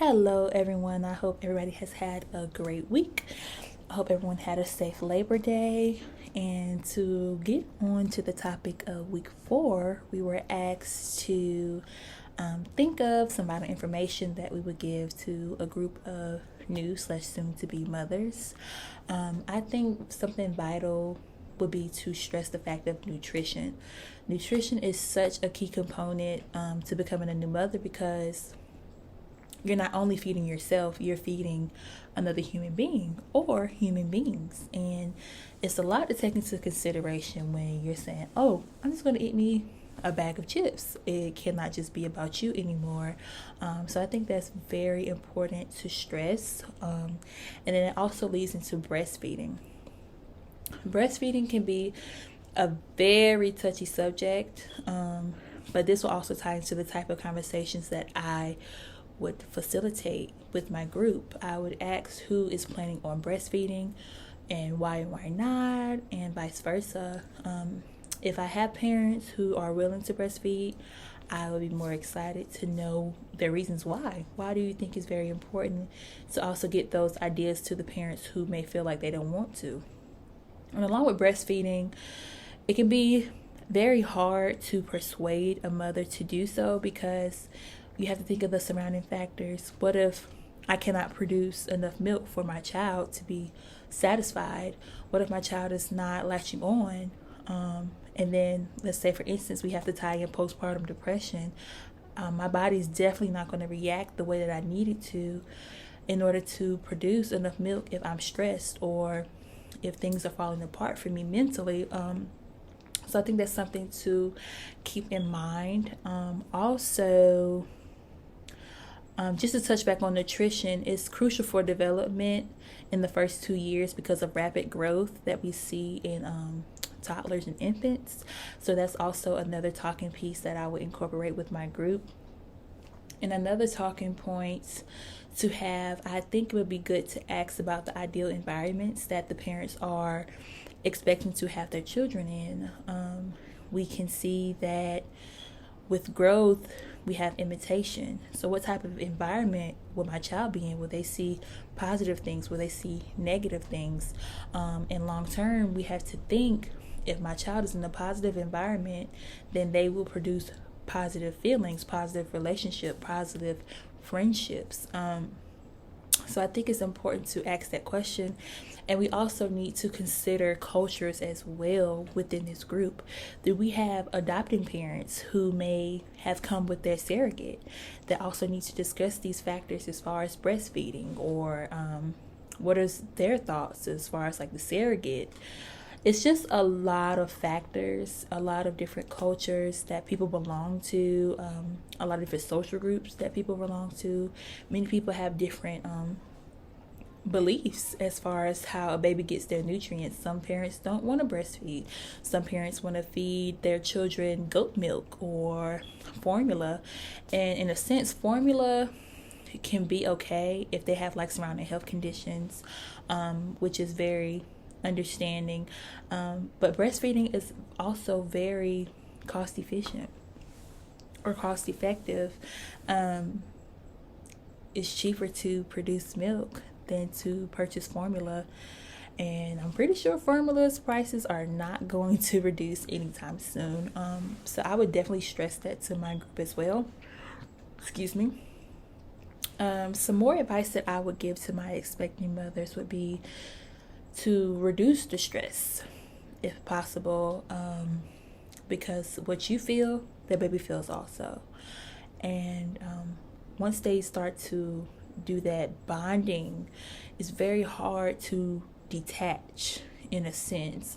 Hello, everyone. I hope everybody has had a great week. I hope everyone had a safe Labor Day. And to get on to the topic of week 4, we were asked to think of some vital information that we would give to a group of new slash soon to be mothers. I think something vital would be to stress the fact of nutrition. Nutrition is such a key component to becoming a new mother because you're not only feeding yourself, you're feeding another human being or human beings. And it's a lot to take into consideration when you're saying, oh, I'm just going to eat me a bag of chips. It cannot just be about you anymore. So I think that's very important to stress. And then it also leads into breastfeeding. Breastfeeding can be a very touchy subject, but this will also tie into the type of conversations that I would facilitate with my group. I would ask who is planning on breastfeeding and why not, and vice versa. If I have parents who are willing to breastfeed, I would be more excited to know their reasons why. Why do you think it's very important to also get those ideas to the parents who may feel like they don't want to? And along with breastfeeding, it can be very hard to persuade a mother to do so because you have to think of the surrounding factors. What if I cannot produce enough milk for my child to be satisfied? What if my child is not latching on? And then, let's say, for instance, we have to tie in postpartum depression. My body's definitely not going to react the way that I need it to in order to produce enough milk if I'm stressed or if things are falling apart for me mentally. So I think that's something to keep in mind. Also, just to touch back on nutrition, it's crucial for development in the first 2 years because of rapid growth that we see in toddlers and infants. So that's also another talking piece that I would incorporate with my group. And another talking point to have, I think it would be good to ask about the ideal environments that the parents are expecting to have their children in. We can see that with growth, we have imitation. So what type of environment will my child be in? Will they see positive things? Will they see negative things? And long term, we have to think, if my child is in a positive environment, then they will produce positive feelings, positive relationship, positive friendships. So I think it's important to ask that question. And we also need to consider cultures as well within this group. Do we have adopting parents who may have come with their surrogate that also need to discuss these factors as far as breastfeeding, or what is their thoughts as far as like the surrogate? It's just a lot of factors, a lot of different cultures that people belong to, a lot of different social groups that people belong to. Many people have different beliefs as far as how a baby gets their nutrients. Some parents don't want to breastfeed. Some parents want to feed their children goat milk or formula. And in a sense, formula can be okay if they have like surrounding health conditions, which is very understanding. But breastfeeding is also very cost efficient or cost effective. It's cheaper to produce milk than to purchase formula, and I'm pretty sure formula's prices are not going to reduce anytime soon. So I would definitely stress that to my group as well. Excuse me. Some more advice that I would give to my expecting mothers would be to reduce the stress if possible, because what you feel, the baby feels also. And once they start to do that bonding, it's very hard to detach in a sense.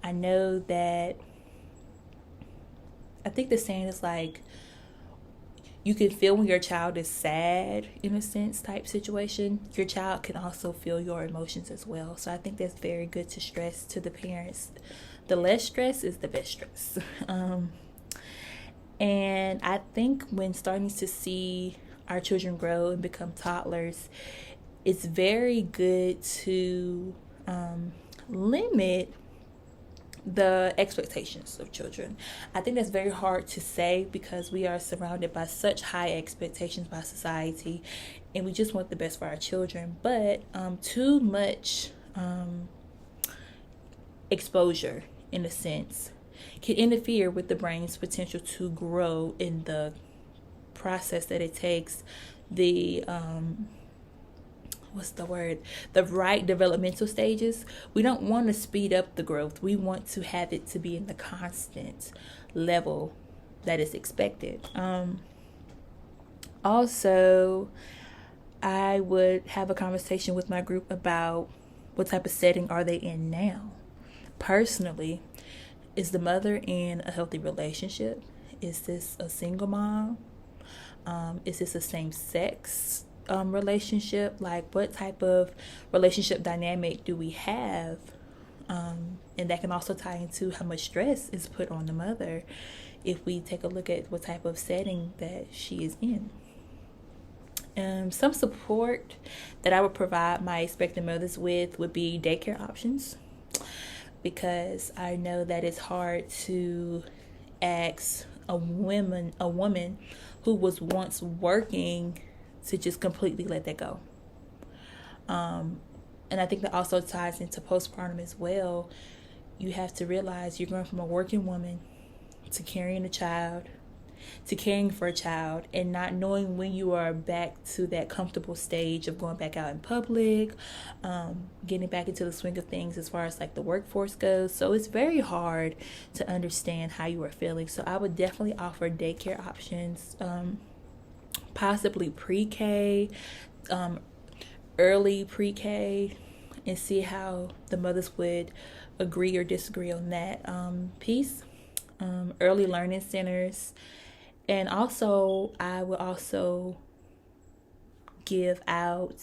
I know that, I think the saying is like, you can feel when your child is sad, in a sense, type situation. Your child can also feel your emotions as well. So I think that's very good to stress to the parents. The less stress is the best stress. And I think when starting to see our children grow and become toddlers, it's very good to limit the expectations of children. I think that's very hard to say because we are surrounded by such high expectations by society, and we just want the best for our children. But too much exposure, in a sense, can interfere with the brain's potential to grow in the process that it takes the the right developmental stages. We don't want to speed up the growth. We want to have it to be in the constant level that is expected. Also, I would have a conversation with my group about what type of setting are they in now. Personally, is the mother in a healthy relationship? Is this a single mom? Is this a same-sex relationship? Like, what type of relationship dynamic do we have? And that can also tie into how much stress is put on the mother if we take a look at what type of setting that she is in. Some support that I would provide my expectant mothers with would be daycare options, because I know that it's hard to ask a woman who was once working to just completely let that go. And I think that also ties into postpartum as well. You have to realize you're going from a working woman to carrying a child, to caring for a child, and not knowing when you are back to that comfortable stage of going back out in public, getting back into the swing of things as far as like the workforce goes. So it's very hard to understand how you are feeling. So I would definitely offer daycare options, possibly pre-K, early pre-K, and see how the mothers would agree or disagree on that piece. Early learning centers. And also, I will also give out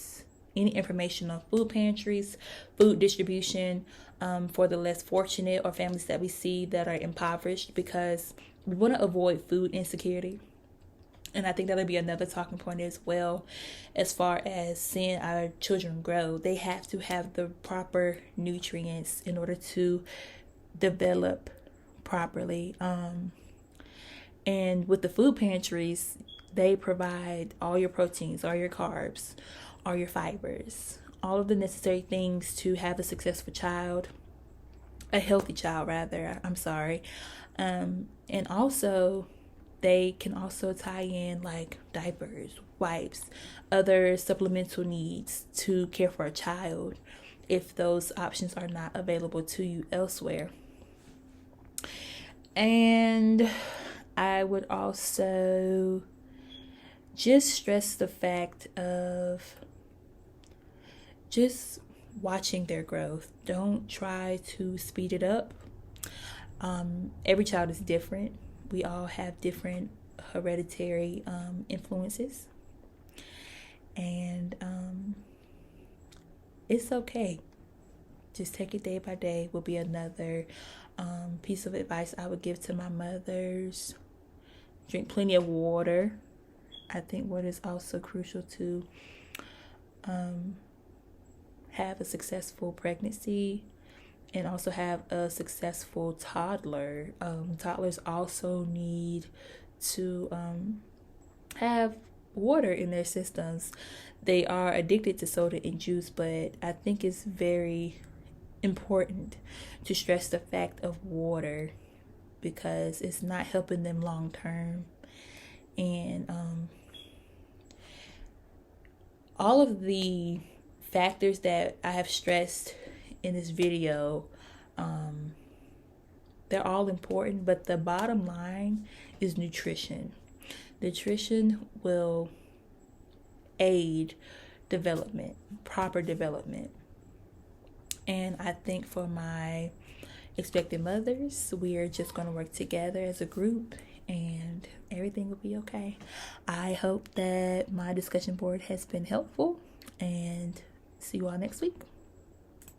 any information on food pantries, food distribution for the less fortunate or families that we see that are impoverished, because we want to avoid food insecurity. And I think that'll be another talking point as well, as far as seeing our children grow. They have to have the proper nutrients in order to develop properly. And with the food pantries, they provide all your proteins, all your carbs, all your fibers, all of the necessary things to have a successful child, a healthy child rather, and also they can also tie in like diapers, wipes, other supplemental needs to care for a child if those options are not available to you elsewhere. And I would also just stress the fact of just watching their growth. Don't try to speed it up. Every child is different. We all have different hereditary influences. And it's okay. Just take it day by day will be another piece of advice I would give to my mothers. Drink plenty of water. I think water is also crucial to have a successful pregnancy and also have a successful toddler. Toddlers also need to have water in their systems. They are addicted to soda and juice, but I think it's very important to stress the fact of water, because it's not helping them long term. And all of the factors that I have stressed in this video, they're all important, but the bottom line is nutrition. Nutrition will aid development, proper development. And I think for my expected mothers, we are just going to work together as a group and everything will be okay. I hope that my discussion board has been helpful, and see you all next week.